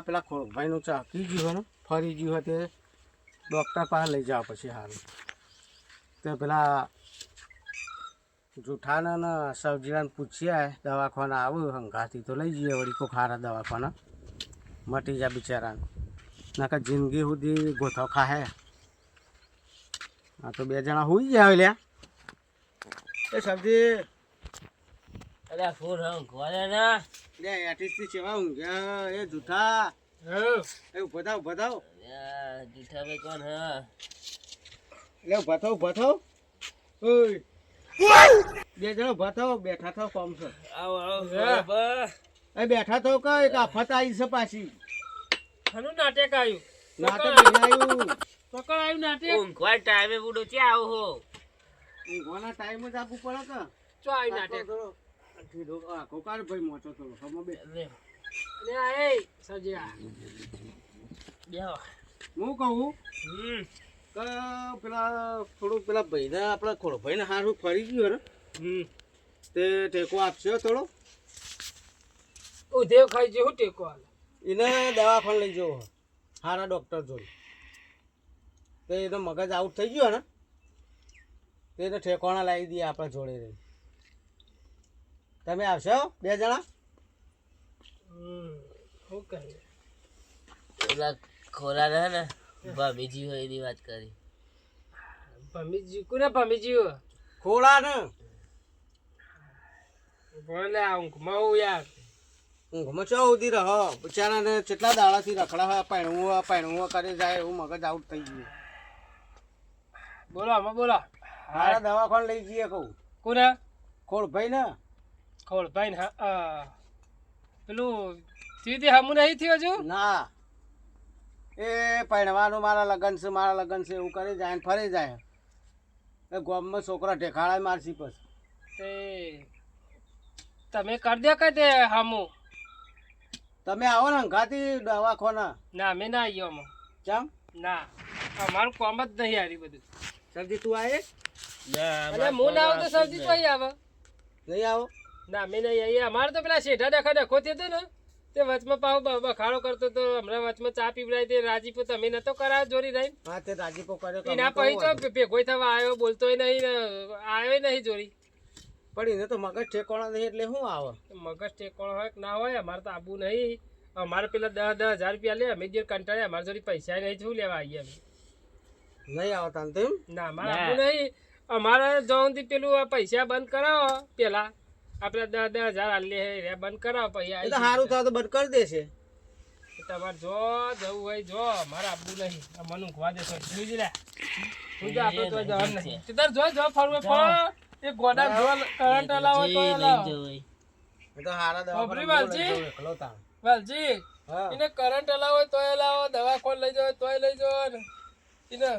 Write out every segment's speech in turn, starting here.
આ પેલા ખોરભાઈનું ચાકી ગયું ને ફરી ગયું હોય તે ડૉક્ટર પાસે લઈ જાવ પછી સારું તો પેલા જૂઠાને ને સબ્જીલાને પૂછ્યા દવાખાના આવું હંગાથી તો લઈ જઈએ વળી કોઈ ખારા દવાખાના મટી જાય બિચારાને નાકા જિંદગી સુધી ગોથો ખાહે હા તો બે જણા હોઈ ગયા લ્યા એ સબ્જી અરે ફૂલ ઊંઘવા ના લે એટીસથી સેવા ઊંઘ્યા એ જૂઠા એ ઉભો થાવ જૂઠા ભાઈ કોણ હા એટલે ઉભા થાવ ઓય બે જણા ઉભા થાવ બેઠા થાવ કોમ છે આવો આવો એ બેઠા થાવ કે એક આફત આવી છે પાછી હનું નાટક આવ્યું નાટક આવ્યું પકડ આવ્યું નાટક ઊંઘવા ટાઈમે બુડો ક્યાં આવો હો ઊંઘવાના ટાઈમ જ આપવું પડે કે ચો આવ્યું નાટક કોકાર ભાઈ મોચો થોડો હમો બે અરે આ એ સજ્યા બેહો હું કહું કે પેલા થોડું પેલા ભાઈને આપણા ખોડભાઈને સારું ફરી ગયું ને તે ટેકો આપશે થોડો ઉધેવ ખાઈ જેવું ટેકો હાલ એને દવાખાને લઈ જવો સારા ડૉક્ટર જોઈ તો એનો મગજ આઉટ થઈ ગયો ને તો એને ઠેકોણા લાવી દઈએ આપણે જોડે રહી તમે આવશો બે જણા શું કહે પેલા ખોરા રહે ને ભાભીજી હોય એની વાત કરી ભમીજી કોને ભમીજી ખોળા ને બોલે આ ઊંઘમાં હું યાર ઊંઘમાં ચો સુધી રહો બિચારાને કેટલા દાડાથી રખડા પાણવું કરી જાય એવું મગજ આઉટ થઈ ગયું બોલો આમાં બોલો મારા દવાખાને લઈ જઈએ કહું કોને ખોળભાઈ ને ખોળભાઈ હા પેલું સીધી હમું નહીં થયું હજુ ના એ પહેણવાનું મારા લગન છે એવું કરી જાય ને ફરી જાય એ ગામમાં છોકરા ઢેખાડા મારસી પછી તે તમે કરી દો કઈ તે હમું તમે આવો ને અંગાથી દવાખાના ના અમે ના આવ્યો આમાં ચમ ના અમારું કામ જ નહીં હારી બધું સરજી તું આવે અરે હું ના આવું તો સબ્જી તો અહીં આવે નહીં આવો ના અમે નહીં આવીએ અમારે તો પેલા શેઠા ડખો થયો ને તે વચમાં પાવ બખાડો કરતો તો હમણાં વચમાં ચા પીવડાવી તે રાજીપો તમે નતો કરાવ જોરી રહી હા તે રાજીપો કર્યો એના પછી તો ભેગો થવા આવ્યો બોલતોય નહીં ને આવ્યો નહીં જોરી પણ એને તો મગજ ઠેકોણા નહીં એટલે શું આવે મગજ ટેકોણો હોય કે ના હોય અમારે તો આબુ નહીં અમારે પેલા 10,000 રૂપિયા લે અમે જે કંટાળે અમારે જોડી પૈસા નહીં શું લેવા આવીએ અમે નહીં આવતા ને તેમ ના અમારે આબુ નહીં અમારે જવાથી પેલું આ પૈસા બંધ કરાવો પેલા આપણે 10,000 આલે રે બંધ કરાવો પછી એ તો સારું થાય તો બંધ કરી દેશે તમારે જો જવું હોય જો અમારે આબુ નહીં મને ઊંઘવા દેશો જોઈ લે તું તો આપણે તો જવાનું નહીં તું જો ફરવે ફર એ ગોડા જો કરંટ લાવો તો લાવો એ તો હારા ખબરી દવા વાલજી? વાલજી હા એને કરંટ લાવો તોય લાવો દવાખાન લઈ જાવ તોય લઈ જાવ ને એને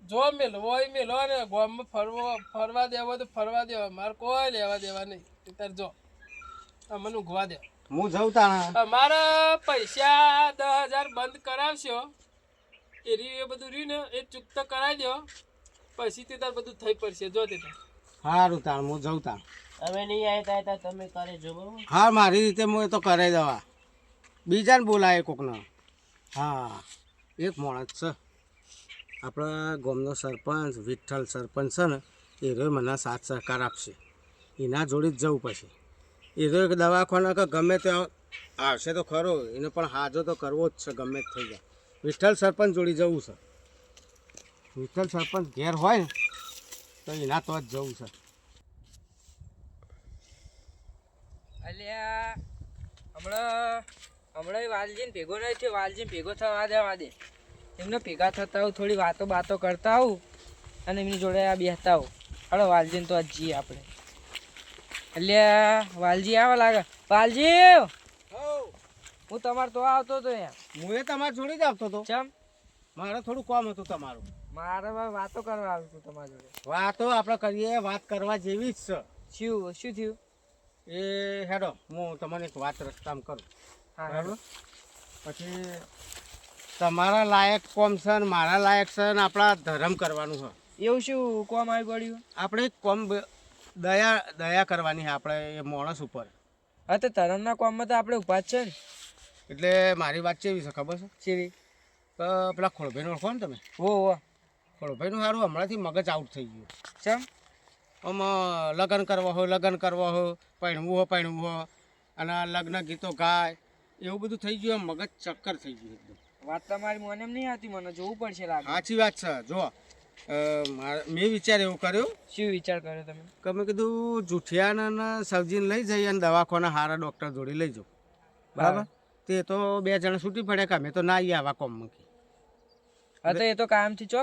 જો મેલવો હોય મેલો ને ગામમાં ફરવા દેવો તો ફરવા દેવા મારે કોઈ લેવા દેવા નહીં તાર જો મને ઊંઘવા દે હું જઉં તાણા અમારે પૈસા 10,000 બંધ કરાવશો એ બધું રહ્યું ને એ ચૂકતો કરાવી દો પછી તે તાર બધું થઈ પડશે જો તે સારું તાણ હું જઉં તાણ અમે નહીં આવતા તમે કરે જો બરોબર હા મારી રીતે હું એ તો કરાવી દવા બીજાને બોલાય કોકને હા એક માણસ છે આપણા ગામનો સરપંચ વિઠ્ઠલ સરપંચ છે ને એ રહ્યો મને સાથ સહકાર આપશે એના જોડે જ જવું પછી એ રહ્યો એક દવાખાના કે ગમે ત્યાં આવશે તો ખરો એને પણ હાજો તો કરવો જ છે ગમે તે થઈ જાય વિઠ્ઠલ સરપંચ જોડી જવું છે વિઠ્ઠલ સરપંચ ઘેર હોય ને તો એના તો જ જવું છે અલ્યા હમણાં વાલજીને ભેગો નહીં થયો વાલજીને ભેગો થવા દેવા દે એમને ભેગા થતા આવું થોડી વાતો કરતા આવું અને એમની જોડે આ બેસતા આવું હળો વાલજીને તો આજ જઈએ આપણે અલ્યા વાલજી આવા લાગે વાલજી હું તમારે તો આવતો હતો યાર હું એ તમારા જોડે જ આવતો હતો ચમ મારે થોડું કામ હતું તમારું મારે વાતો કરવા આવ્યું હતું તમારી જોડે વાતો આપણે કરીએ વાત કરવા જેવી જ છે શું થયું એ હેડો હું તમને એક વાત રસ્તામાં કરું હા બરાબર પછી તમારા લાયક કોમ છે ને મારા લાયક છે ને આપણા ધર્મ કરવાનું છે એવું શું કોમ આવી પડ્યું આપણે કોમ દયા કરવાની છે આપણે એ માણસ ઉપર હા તો ધર્મના કોમમાં તો આપણે ઊભા જ છે ને એટલે મારી વાત કેવી છે ખબર છે ચેવી કે પેલા ખોળભાઈને ઓળખો ને તમે ઓ ઓ ખોળભાઈનું સારું હમણાંથી મગજ આઉટ થઈ ગયું ચમ આમાં લગ્ન કરવા હોય પરણવું હોય અને લગ્ન ગીતો ગાય એવું બધું થઈ ગયું મગજ ચક્કર થઈ ગયું એકદમ વાત તમારી મને એમ નહીં આવતી મને જોવું પડશે લાગે સાચી વાત છે જો મેં વિચાર એવું કર્યો શું વિચાર કર્યો તમે કે મેં કીધું જુઠિયાને સબ્જીને લઈ જઈએ અને દવાખાના સારા ડૉક્ટર જોડે લઈ જાઉં બરાબર તે તો 2 જણા છૂટી પડે કે અમે તો ના આવીએ આવા કોમમાં હા તો એ તો કામથી ચો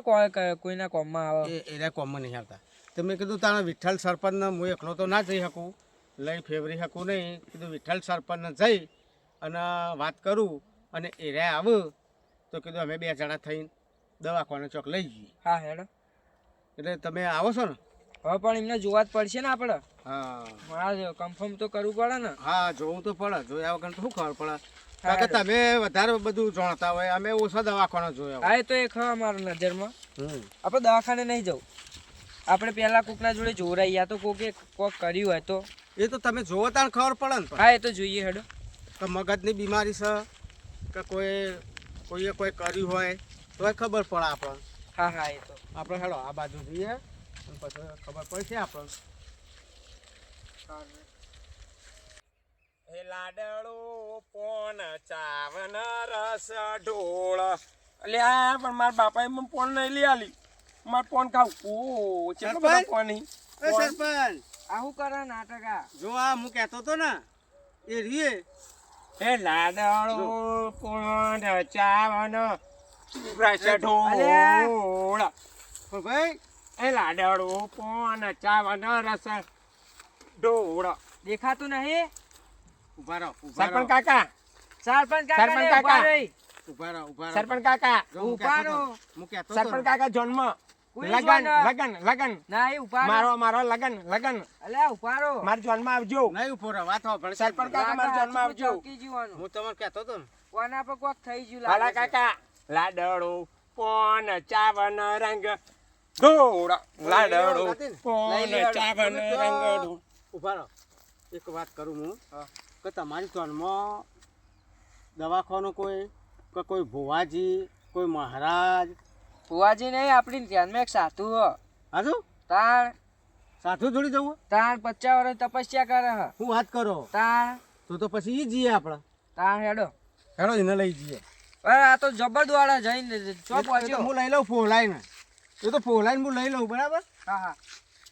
કોઈના કોમમાં આવે એના કોમમાં નહીં આવતા તો મેં કીધું તારા વિઠ્ઠલ સરપંચને હું એકલો તો ના જઈ શકું લઈ ફેવરી શકું નહીં કીધું વિઠ્ઠલ સરપંચને જઈ અને વાત કરું અને એરે આવું તો કીધું અમે 2 જણા થઈને દવાખાને ચોક લઈ જઈએ હા હેડો એટલે તમે આવો છો ને હવે પણ એમને જોવા જ પડશે ને આપણે હા મારે કન્ફર્મ તો કરવું પડે ને હા જોવું તો પડે જોયા વગર તો શું ખબર પડે કારણ કે તમે વધારે બધું જાણતા હોય અમે ઓછા દવાખાના જોયા હા એ તો એ ખરા મારા નજરમાં હોય આપણે દવાખાને નહીં જવું આપણે પહેલા કોકના જોડે જોરાઈ યા તો કોકે કોક કર્યું હોય તો એ તો તમે જોવો તાર ખબર પડે ને હા એ તો જોઈએ હેડો કે મગજની બીમારી છે કે કોઈએ કોઈ કર્યું હોય તોય ખબર પડે આપણને હા હા એ તો આપણે હેડો આ બાજુ જઈએ અને પછી ખબર પડશે આપણને લાડળો પોન ચાવન રસ ઢોળ અલ્યા પણ મારા બાપાએ મને પોન નહીં લઈ આલી મારે પોન ખાવ ઓ ચેટલો બધો પોન નહીં સરપંચ આવું કરે નાટક આ જો આ હું કહેતો હતો ને એ રીએ એ લાડળો પોન ચાવન રસ ઢોળ પણ ભાઈ એ લાડળો પોન ચાવન રસ ઢોળ દેખાતું નહીં ઉભા રહો સરપંચ કાકા સરપંચ સરપંચ કાકા કાકા. ઉભા રહો સરપંચ કાકા જો હું ઉભા કહેતો રહો. હતો. હું કહેતો હતો સરપંચ ને. કાકા જન્મ કોઈ લગન જોન. લગન લગન ના એ ઉભા મારો લગન અલ્યા ઉભા રહો મારા જન્મ આવજો નહીં ઉભો રહો વાત સાંભળ. સરપંચ કાકા મારો જન્મ આવજો ચોકી જીવાનું હું તમને કહેતો હતો ને કોના પર કોક થઈ ગયું હાલા લાગે છે. કાકા લાડળો પોન ચાવન રંગ ઢોળ લાડળો પોન ચાવન રંગ ઢોળ ઉભા રહો એક વાત કરું હું કે તમારી ધ્યાનમાં દવાખાનું કોઈ ભુવાજી કોઈ મહારાજ ફુવાજી નહીં આપણી ધ્યાનમાં એક સાધુ હો હાજુ તાણ સાધુ જોડી જવું 50 વર્ષ તપસ્યા કરે હ હું વાત કરો તાણ તો પછી ઈ જઈએ આપણે તાણ હેડો હેડો એને લઈ જઈએ અરે આ તો જબર દ્વારા જઈને ચો એ તો પહોંચ્યો હું લઈ લઉં ફોલાઈને એ તો ફોલાઈને હું લઈ લઉં બરાબર હા હા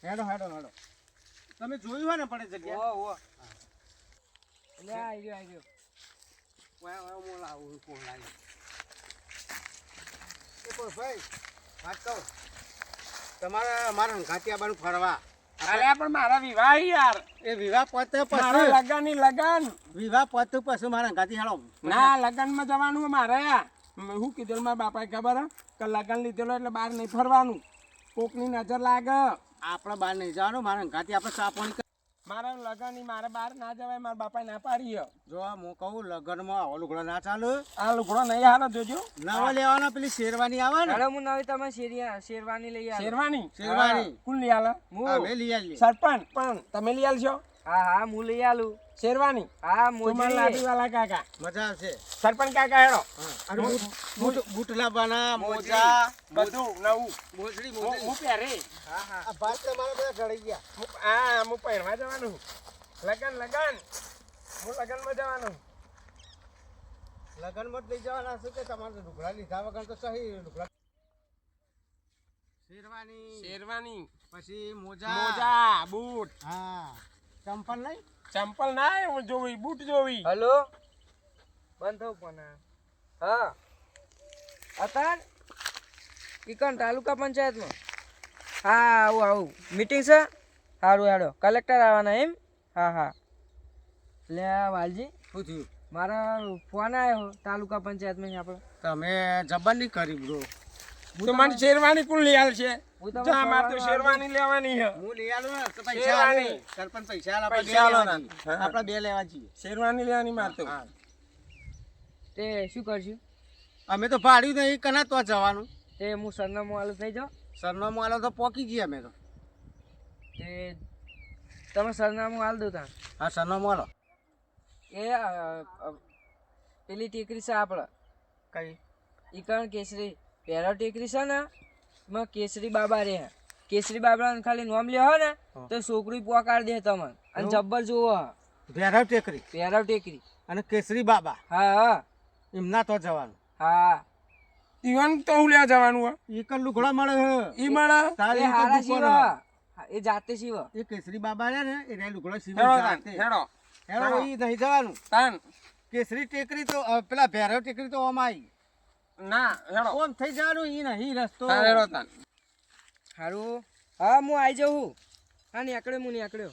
હેડો તમે જોયું હોય ને પડે જગ્યા ઓ ઓ લે આઈ ગયો હું લાવું ફોલાઈને એ કોઈ ભાઈ વાત કહો અમારા હંગાતિયા બાજુ ફરવા અરે પણ મારા વિવાહ યાર એ વિવાહ પતે મારા પછી લગન ની લગન વિવાહ પતે પછી મારા હંગાતી હેડો ના લગન માં જવાનું મારે શું કીધું મારા બાપાએ ખબર હે? કે લગન લીધેલો એટલે બહાર નહીં ફરવાનું કોકની નજર લાગે આપણે બહાર નહીં જવાનું મારા હંગાતી આપણે ચા પાણી મારા લગન ની મારે બહાર ના જવાય મારા બાપાએ ના પાડી હે. જો હું કહું લગ્નમાં આવો લુગડો ના ચાલે આ લુગડો નહીં હારો જોજો નવા લેવાના પેલી શેરવાની આવે ને હેડો હું નવી તમે શેરવાની લઈ આવ્યો શેરવાની શેરવાની કોણ લઈ આલે અમે લઈ આવીએ સરપંચ પણ તમે લઈ આલશો હા હા હું લઈ આલું શેરવાની હા તમારા મોજી લાડીવાલા કાકા મજા આવશે સરપંચ કાકા હેડો અને બૂટ લાવવાના મોજા બધું નવું મોજડી હું પહેરે હા હા આ ભાત તમારા બધા ગળી ગયા હા હું પહેરવા જવાનું લગન હું લગનમાં જવાનું લગનમાં જ લઈ જવાના છે કે તમારે લુગડા લીધા વગર તો સહી લુગડા શેરવાની પછી મોજા મોજા બૂટ હા ચંપલ નહીં ચંપલ ના હું જોવી બૂટ જોવી હલો બંધ થવું પણ હા અતાર ઈકન તાલુકા પંચાયતમાં હા આવું મીટિંગ છે સારું હેડો કલેક્ટર આવવાના એમ હા હા લે વાલજી શું થયું મારા ફોન આવ્યો તાલુકા પંચાયતમાં આપણે તમે જબર નહીં કરી બ્રો તો મને શેરવાની કોણ લઈ આલશે હું તમને જા મારે તો સવારમાં શેરવાની લેવાની છે હું લઈ આલું ને તો પૈસા શેરવાની. આલું. સરપંચ પૈસા આલે, પૈસા આલો આપણે ને. બે લેવા જઈએ. આપણે બે લેવા જઈએ શેરવાની લેવાની મારે તો હા. તે શું કરશું અમે તો ભાડ્યું નહીં કના તો જવાનું તે હું સરનામું આલું થઈ જાઉં સરનામું આલો તો પોકી જઈએ અમે તો તે તમે સરનામું આલ દો ત્યાં હા સરનામું આલો એ પેલી ટેકરી છે આપણે કઈ ઈકણ કેસરી પહેલા ટેકરી છે ને એમાં કેસરી બાબા રે કેસરી બાબા ખાલી નોમ લ્યો ને તો છોકરી પોકાડ દે તમને અને જબ્બર જોવો ભેરવ ટેકરી પહેલા ટેકરી અને કેસરી બાબા હા હા એમના તો જવાનું હા ઈવન તો હું લ્યા જવાનું હોય ઈ કણ લુગડા મળે છે ઈ મળે એ તારી હારા તો શિવ દુકાન એ જાતે શિવ એ કેસરી બાબા રે ને એ લુગડા સીવે હેડો તાન જાતે. હેડો હેડો ઈ નહીં જવાનું તાન કેસરી ટેકરી તો પેલા ભેરવ ટેકરી તો ઓમ આવી ના હેડો ઓમ થઈ જવાનું ઈ નહીં રસ્તો તાન હેડો તાન સારું હા હું આવી જાઉં હા નીકળ્યો હું નીકળ્યો